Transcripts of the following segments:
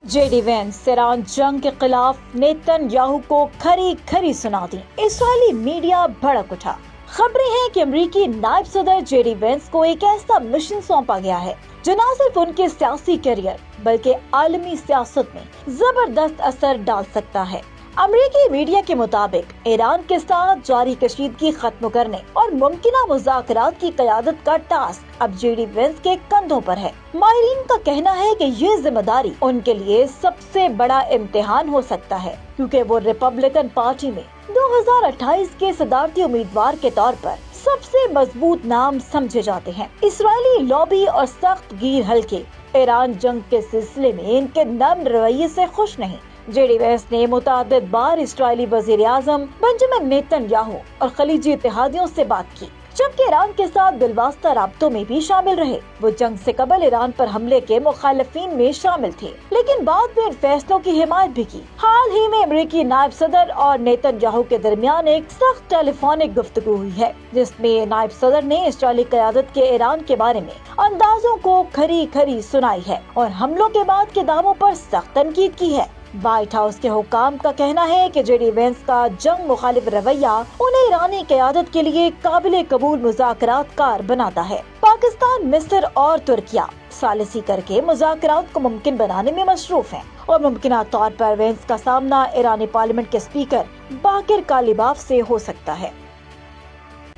JD Vance Iran जंग के खिलाफ नेतन्याहू को खरी खरी सुना दी। इसराइली मीडिया भड़क उठा। खबरें हैं कि अमेरिकी नायब सदर जेडी वेंस को एक ऐसा मिशन सौंपा गया है जो न सिर्फ उनके सियासी करियर बल्कि आलमी सियासत में जबरदस्त असर डाल सकता है। अमेरिकी मीडिया के मुताबिक ईरान के साथ जारी कशीदगी खत्म करने और मुमकिन मुज़ाकरात की क़यादत का टास्क अब जेडी वेंस के कंधों पर है। माहिरीन का कहना है कि ये जिम्मेदारी उनके लिए सबसे बड़ा इम्तिहान हो सकता है, क्योंकि वो रिपब्लिकन पार्टी में 2028 के सदारती उम्मीदवार के तौर पर सबसे मजबूत नाम समझे जाते हैं। इसराइली लॉबी और सख्त गीर हल्के ईरान जंग के सिलसिले में इनके नर्म रवैये से खुश नहीं। जेडी वेंस ने मुतअद्दिद बार इस्राएली वज़ीर आज़म बेंजामिन नेतन्याहू और खलीजी इत्तेहादियों से बात की, जबकि ईरान के साथ बिलवास्ता राब्तों में भी शामिल रहे। वो जंग से कबल ईरान पर हमले के मुखालिफिन में शामिल थे, लेकिन बाद में इन फैसलों की हिमायत भी की। हाल ही में अमेरिकी नायब सदर और नेतन्याहू के दरमियान एक सख्त टेलीफोनिक गुफ्तगू हुई है, जिसमें नायब सदर ने इस्राएली क़यादत के ईरान के बारे में अंदाजों को खरी खरी सुनाई है और हमलों के बाद के दावों पर सख्त तनकीद की है। व्हाइट हाउस के हुकाम का कहना है कि जेडी वेंस का जंग मुखालिफ रवैया उन्हें ईरानी क़यादत के लिए काबिल कबूल मुज़ाकरातकार बनाता है। पाकिस्तान, मिस्र और तुर्किया सालिसी करके मुज़ाकरात को मुमकिन बनाने में मशरूफ हैं और मुमकिन तौर पर वेंस का सामना ईरानी पार्लियामेंट के स्पीकर बाकिर कालिबाफ से हो सकता है।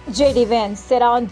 JD Vance Iran